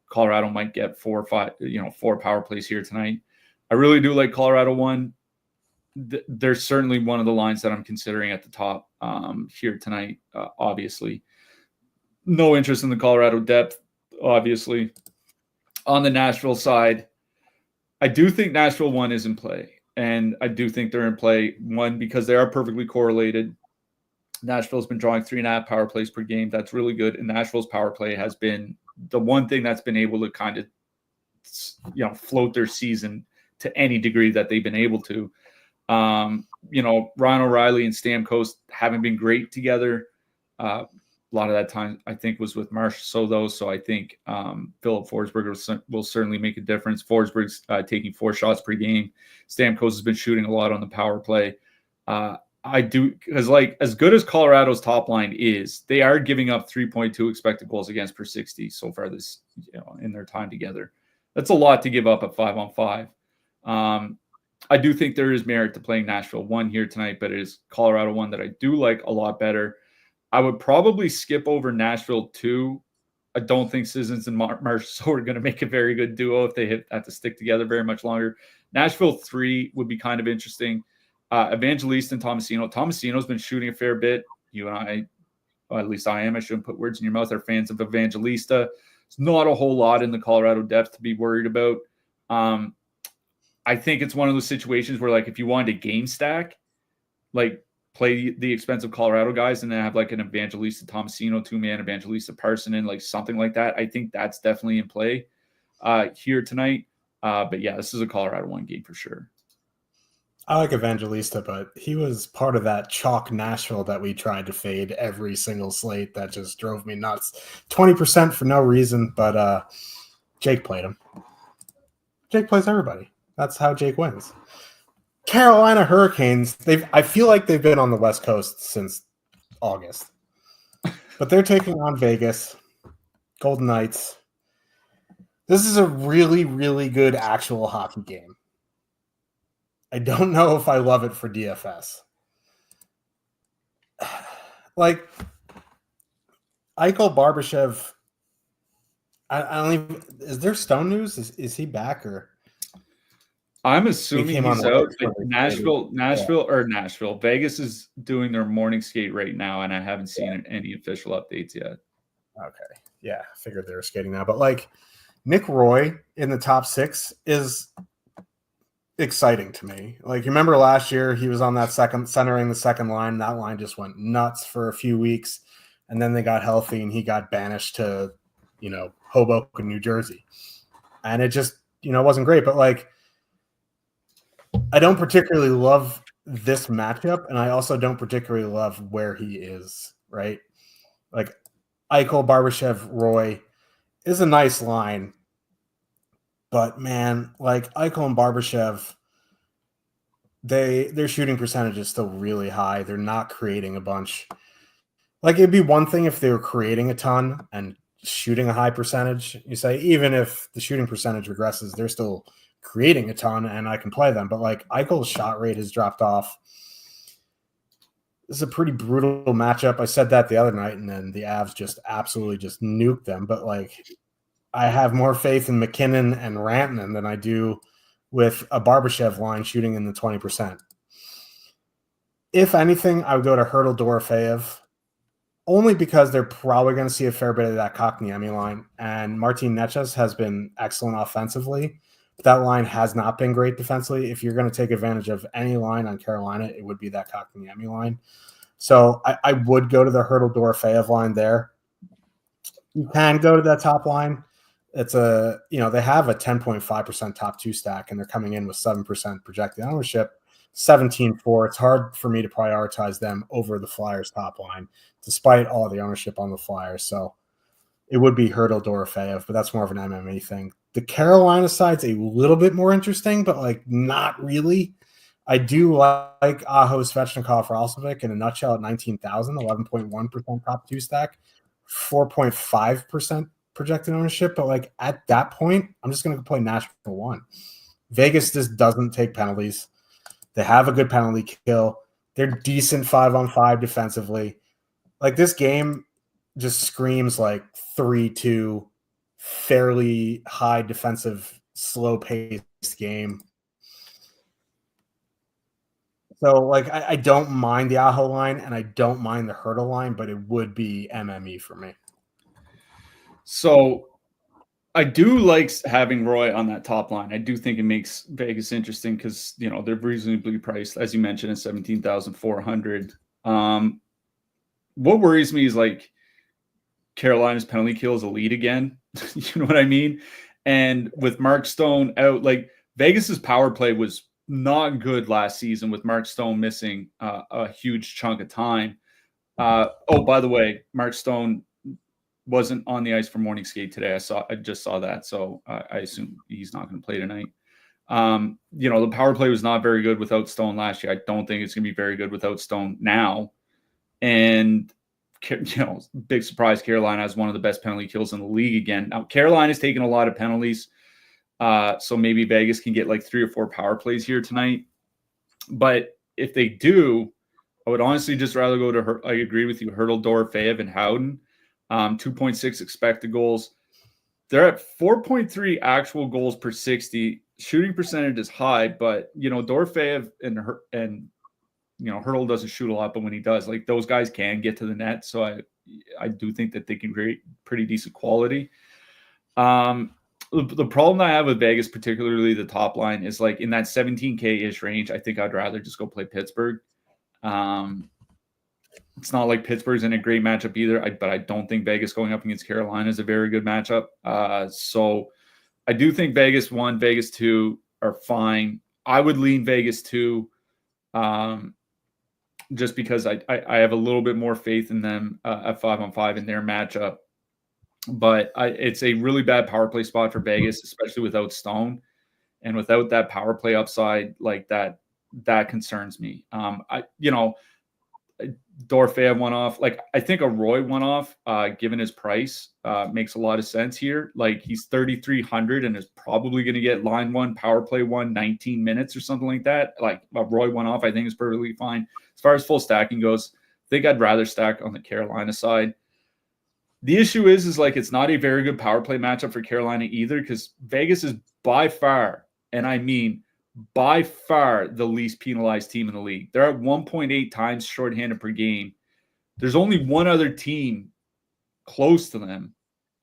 Colorado might get 4 or 5, 4 power plays here tonight. I really do like Colorado 1. They're certainly one of the lines that I'm considering at the top here tonight, obviously. No interest in the Colorado depth, obviously. On the Nashville side, I do think Nashville 1 is in play. And I do think they're in play, 1, because they are perfectly correlated. Nashville's been drawing 3.5 power plays per game. That's really good. And Nashville's power play has been the one thing that's been able to kind of, float their season to any degree that they've been able to. Ryan O'Reilly and Stamkos haven't been great together. A lot of that time, I think, was with Marchessault. So I think Philip Forsberg will certainly make a difference. Forsberg's taking 4 shots per game. Stamkos has been shooting a lot on the power play. I do, because as good as Colorado's top line is, they are giving up 3.2 expected goals against per 60 so far this, in their time together. That's a lot to give up at 5-on-5. I do think there is merit to playing Nashville 1 here tonight, but it is Colorado 1 that I do like a lot better. I would probably skip over Nashville 2. I don't think Sissons and Marchessault are going to make a very good duo if they have to stick together very much longer. Nashville 3 would be kind of interesting. Evangelista and Tomasino. Tomasino's been shooting a fair bit. You and I, or at least I am, I shouldn't put words in your mouth, are fans of Evangelista. It's not a whole lot in the Colorado depth to be worried about. I think it's one of those situations where, if you wanted a game stack, play the expensive Colorado guys and then have an Evangelista Tomasino 2-man, Evangelista Parsonen, something like that. I think that's definitely in play here tonight. But yeah, this is a Colorado 1 game for sure. I like Evangelista, but he was part of that chalk Nashville that we tried to fade every single slate that just drove me nuts. 20% for no reason, but Jake played him. Jake plays everybody. That's how Jake wins. Carolina Hurricanes, I feel like they've been on the West Coast since August. But they're taking on Vegas, Golden Knights. This is a really, really good actual hockey game. I don't know if I love it for DFS. Eichel Barbashev, I don't even, is there Stone news? Is he back or? I'm assuming he's out. Nashville. Vegas is doing their morning skate right now, and I haven't seen any official updates yet. Okay. Yeah, I figured they were skating now. But Nick Roy in the top 6 is exciting to me. You remember last year he was on that centering the second line. That line just went nuts for a few weeks, and then they got healthy and he got banished to, Hoboken, New Jersey. And it just, wasn't great. But I don't particularly love this matchup, and I also don't particularly love where he is, right? Eichel, Barbashev, Roy. is a nice line. But man, like Eichel and Barbashev, their shooting percentage is still really high. They're not creating a bunch. Like it'd be one thing if they were creating a ton and shooting a high percentage. You say even if the shooting percentage regresses, they're still creating a ton and I can play them. But like Eichel's shot rate has dropped off. This is a pretty brutal matchup. I said that the other night, and then the Avs just absolutely just nuked them. But like I have more faith in McKinnon and Rantanen than I do with a Barbashev line shooting in the 20%. If anything, I would go to Hurdle Dorofeyev, only because they're probably going to see a fair bit of that Kotkaniemi line. And Martin Necas has been excellent offensively, but that line has not been great defensively. If you're going to take advantage of any line on Carolina, it would be that Kotkaniemi line. So I would go to the Hurdle Dorofeyev line there. You can go to that top line. It's they have a 10.5% top two stack, and they're coming in with 7% projected ownership, 17-4. It's hard for me to prioritize them over the Flyers top line, despite all the ownership on the Flyers. So it would be Hurdle Dorofeyev, but that's more of an MMA thing. The Carolina side's a little bit more interesting, but like not really. I do like Aho Svechnikov Roslovic in a nutshell at 19,000, 11.1% top two stack, 4.5% projected ownership. But like at that point, I'm just going to play Nashville 1. Vegas just doesn't take penalties. They have a good penalty kill. They're decent 5-on-5 defensively. Like this game just screams like 3-2, fairly high defensive, slow-paced game. So, like, I don't mind the Aho line and I don't mind the Hurdle line, but it would be MME for me. So I do like having Roy on that top line. I do think it makes Vegas interesting because, they're reasonably priced, as you mentioned, at 17,400. What worries me is like Carolina's penalty kill is elite again. You know what I mean? And with Mark Stone out, like Vegas's power play was not good last season with Mark Stone missing a huge chunk of time. By the way, Mark Stone wasn't on the ice for morning skate today. I just saw that. So I assume he's not going to play tonight. The power play was not very good without Stone last year. I don't think it's going to be very good without Stone now. And, big surprise, Carolina has one of the best penalty kills in the league again. Now, Carolina's taken a lot of penalties. So maybe Vegas can get like 3 or 4 power plays here tonight. But if they do, I would honestly just rather go to I agree with you, Hurdle, Dorofeyev, and Howden. 2.6 expected goals. They're at 4.3 actual goals per 60. Shooting percentage is high, but Dorofeyev and Hurdle doesn't shoot a lot, but when he does, like those guys can get to the net. So I do think that they can create pretty decent quality. The problem I have with Vegas, particularly the top line, is like in that 17K-ish range, I think I'd rather just go play Pittsburgh. It's not like Pittsburgh's in a great matchup either, but I don't think Vegas going up against Carolina is a very good matchup. So I do think Vegas 1, Vegas 2 are fine. I would lean Vegas 2 just because I have a little bit more faith in them at 5-on-5 in their matchup. But it's a really bad power play spot for Vegas, especially without Stone. And without that power play upside like that concerns me. Dorofeyev went off. Like I think a Roy went off, given his price, makes a lot of sense here. Like he's 3,300 and is probably going to get line 1, power play 1, 19 minutes or something like that. Like a Roy went off, I think is perfectly fine. As far as full stacking goes, I think I'd rather stack on the Carolina side. The issue is like it's not a very good power play matchup for Carolina either because Vegas is by far, and I mean by far, the least penalized team in the league. They're at 1.8 times shorthanded per game. There's only one other team close to them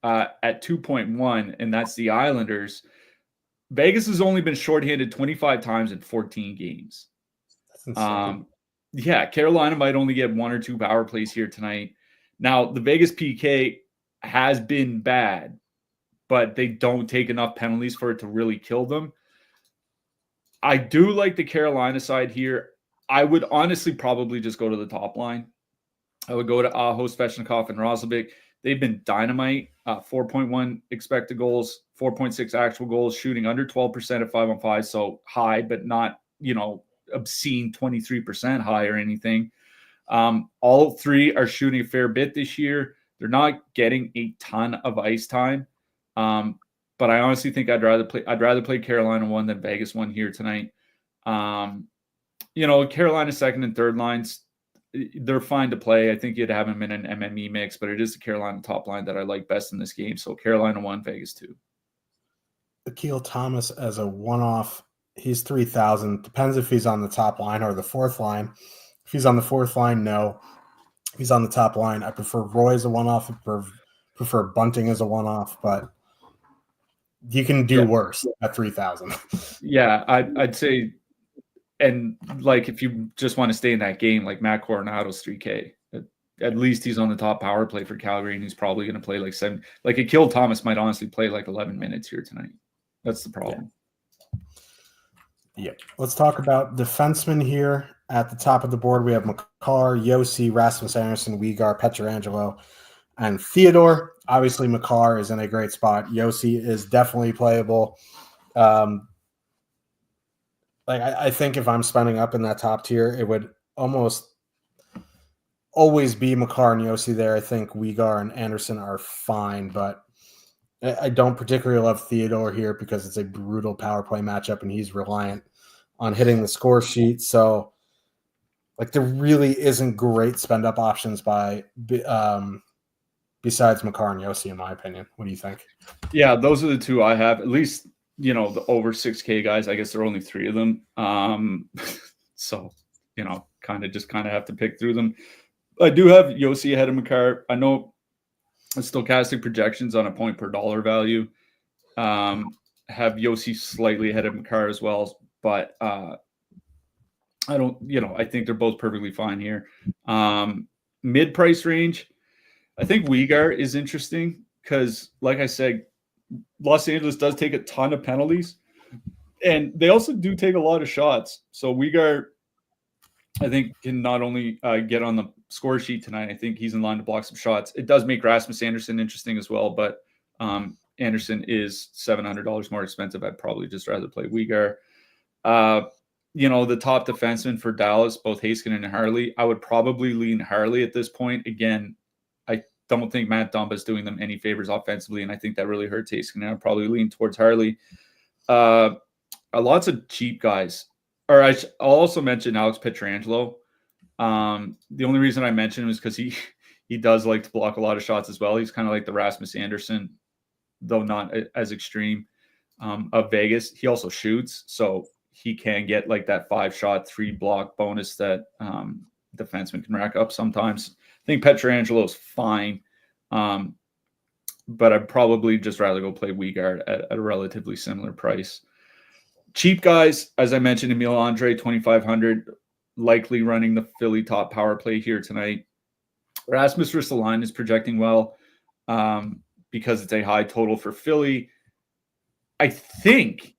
at 2.1, and that's the Islanders. Vegas has only been shorthanded 25 times in 14 games. That's insane. Carolina might only get 1 or 2 power plays here tonight. Now, the Vegas PK has been bad, but they don't take enough penalties for it to really kill them. I do like the Carolina side here. I would honestly probably just go to the top line. I would go to Aho, Svechnikov, and Roslovic. They've been dynamite. 4.1 expected goals, 4.6 actual goals, shooting under 12% at 5-on-5, so high, but not, obscene 23% high or anything. All three are shooting a fair bit this year. They're not getting a ton of ice time. But I honestly think I'd rather play Carolina 1 than Vegas 1 here tonight. Carolina second and third lines, they're fine to play. I think you'd have them in an MME mix, but it is the Carolina top line that I like best in this game. So Carolina 1, Vegas 2. Akil Thomas as a one-off, he's 3,000. Depends if he's on the top line or the fourth line. If he's on the fourth line, no. If he's on the top line, I prefer Roy as a one-off. I prefer Bunting as a one-off, but you can do worse at 3,000. Yeah, I'd say, and like if you just want to stay in that game, like Matt Coronado's 3K. At least he's on the top power play for Calgary, and he's probably going to play like 7. Like Akil Thomas might honestly play like 11 minutes here tonight. That's the problem. Yeah. Let's talk about defensemen here. At the top of the board, we have Makar, Yossi, Rasmus Anderson, Weegar, Pietrangelo, and Theodore. Obviously, Makar is in a great spot. Yossi is definitely playable. I think if I'm spending up in that top tier, it would almost always be Makar and Yossi there. I think Weegar and Anderson are fine, but I don't particularly love Theodore here because it's a brutal power play matchup and he's reliant on hitting the score sheet. So, there really isn't great spend up options besides Makar and Yossi, in my opinion. What do you think? Yeah, those are the two I have. At least, the over 6K guys. I guess there are only 3 of them. So, kind of have to pick through them. I do have Yossi ahead of Makar. I know stochastic projections on a point per dollar value have Yossi slightly ahead of Makar as well, but I don't, I think they're both perfectly fine here. Mid-price range, I think Weegar is interesting because, like I said, Los Angeles does take a ton of penalties, and they also do take a lot of shots. So Weegar, I think, can not only get on the score sheet tonight, I think he's in line to block some shots. It does make Rasmus Anderson interesting as well, but Anderson is $700 more expensive. I'd probably just rather play Weegar. The top defenseman for Dallas, both Haskin and Harley, I would probably lean Harley at this point. Again, I don't think Matt Dumba is doing them any favors offensively, and I think that really hurts Haskin. I'd probably lean towards Harley. Lots of cheap guys. Or I'll also mention Alex Pietrangelo. The only reason I mention him is because he does like to block a lot of shots as well. He's kind of like the Rasmus Anderson, though not as extreme, of Vegas. He also shoots, so he can get like that 5-shot, 3-block bonus that defenseman can rack up sometimes. I think Pietrangelo is fine, but I'd probably just rather go play Weegar at a relatively similar price. Cheap guys, as I mentioned, Emil Andre, 2,500, likely running the Philly top power play here tonight. Rasmus Ristolainen is projecting well because it's a high total for Philly. I think,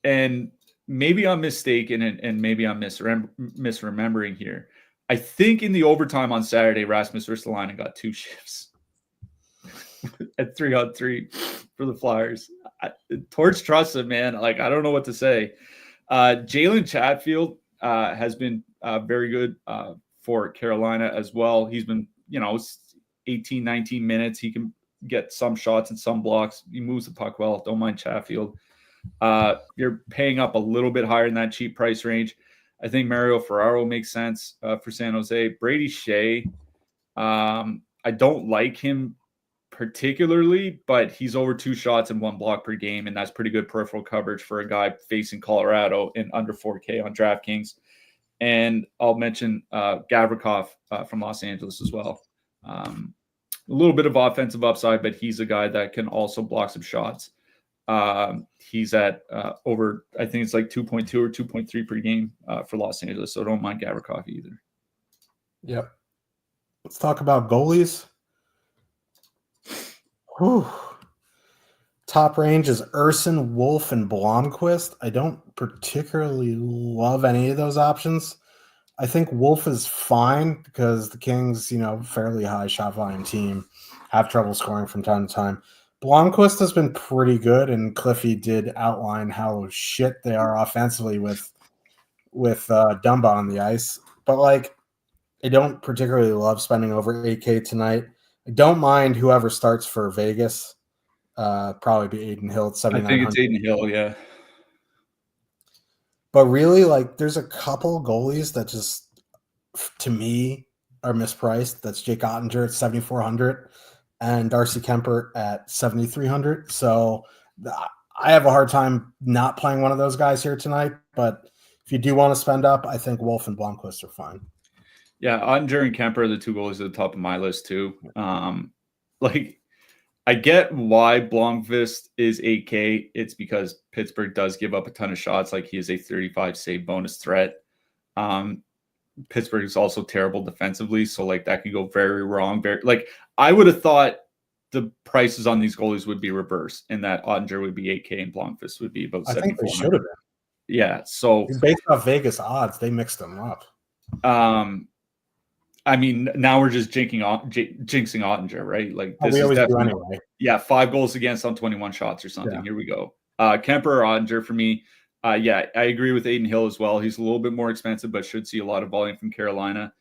and maybe I'm mistaken and maybe I'm misremembering here, I think in the overtime on Saturday, Rasmus Ristolainen got 2 shifts at 3-on-3 for the Flyers. Torch trusts him, man. I don't know what to say. Jalen Chatfield has been very good for Carolina as well. He's been, 18, 19 minutes. He can get some shots and some blocks. He moves the puck well. Don't mind Chatfield. You're paying up a little bit higher in that cheap price range. I think Mario Ferraro makes sense for San Jose. Brady Shea, I don't like him particularly, but he's over 2 shots and 1 block per game, and that's pretty good peripheral coverage for a guy facing Colorado in under 4K on DraftKings. And I'll mention Gavrikov from Los Angeles as well. A little bit of offensive upside, but he's a guy that can also block some shots. He's at over, I think it's like 2.2 or 2.3 per game for Los Angeles, so don't mind Gavrikov either. Yep. Let's talk about goalies. Whew. Top range is Urson, Wolf, and Blomqvist. I don't particularly love any of those options. I think Wolf is fine because the Kings, fairly high shot volume team, have trouble scoring from time to time. Blomqvist has been pretty good, and Cliffy did outline how shit they are offensively with Dumba on the ice. But I don't particularly love spending over 8K tonight. I don't mind whoever starts for Vegas. Probably be Aiden Hill at 7,900. I think it's Aiden Hill, yeah. But really, there's a couple goalies that just, to me, are mispriced. That's Jake Ottinger at 7,400 and Darcy Kemper at 7,300. So I have a hard time not playing one of those guys here tonight. But if you do want to spend up, I think Wolf and Blomqvist are fine. Yeah, Ottinger and Kemper are the two goalies at the top of my list too. I get why Blomqvist is 8K. It's because Pittsburgh does give up a ton of shots. He is a 35 save bonus threat. Pittsburgh is also terrible defensively, so that could go very wrong. I would have thought the prices on these goalies would be reversed, and that Ottinger would be 8K and Blomqvist would be about 7,400. I think they should have been. Yeah, so based off Vegas odds, they mixed them up. I mean, now we're just jinxing Ottinger, right? This is definitely anyway. Yeah, 5 goals against on 21 shots or something. Yeah. Here we go. Kemper or Ottinger for me. Yeah, I agree with Aiden Hill as well. He's a little bit more expensive, but should see a lot of volume from Carolina.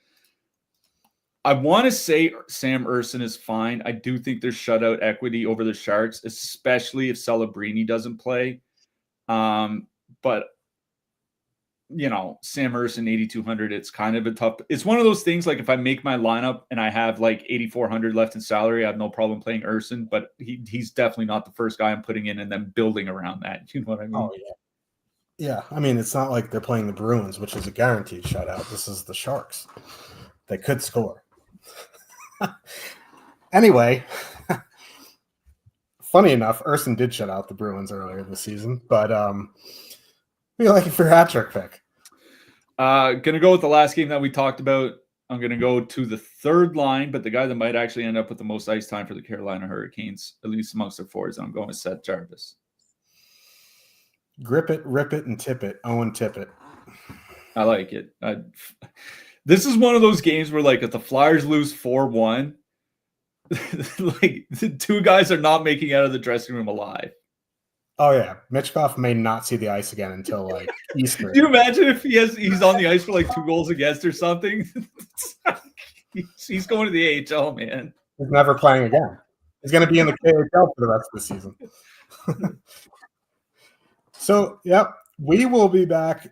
I want to say Sam Ersson is fine. I do think there's shutout equity over the Sharks, especially if Celebrini doesn't play. But Sam Ersson 8,200. It's kind of a tough. It's one of those things. If I make my lineup and I have 8,400 left in salary, I have no problem playing Ersson. But he's definitely not the first guy I'm putting in and then building around that. You know what I mean? Oh yeah. Yeah, I mean, it's not like they're playing the Bruins, which is a guaranteed shutout. This is the Sharks. They could score. Anyway, funny enough, Ersson did shut out the Bruins earlier this season, but we like it for hat trick pick. Gonna go with the last game that we talked about. I'm gonna go to the third line, but the guy that might actually end up with the most ice time for the Carolina Hurricanes, at least amongst their forwards, I'm going with Seth Jarvis. Grip it, rip it, and tip it. Owen Tippett. I like it. This is one of those games where, if the Flyers lose 4-1, the two guys are not making out of the dressing room alive. Oh yeah, Mitchkov may not see the ice again until Easter. Do you imagine if he's on the ice for 2 goals against or something? He's going to the AHL, man. He's never playing again. He's going to be in the KHL for the rest of the season. So, yep, we will be back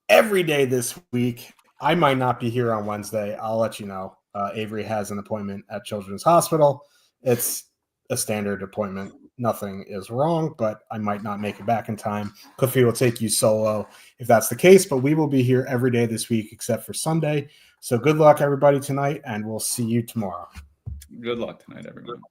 every day this week. I might not be here on Wednesday. I'll let you know. Avery has an appointment at Children's Hospital. It's a standard appointment. Nothing is wrong, but I might not make it back in time. Cliffy will take you solo if that's the case, but we will be here every day this week except for Sunday. So good luck, everybody, tonight, and we'll see you tomorrow. Good luck tonight, everyone.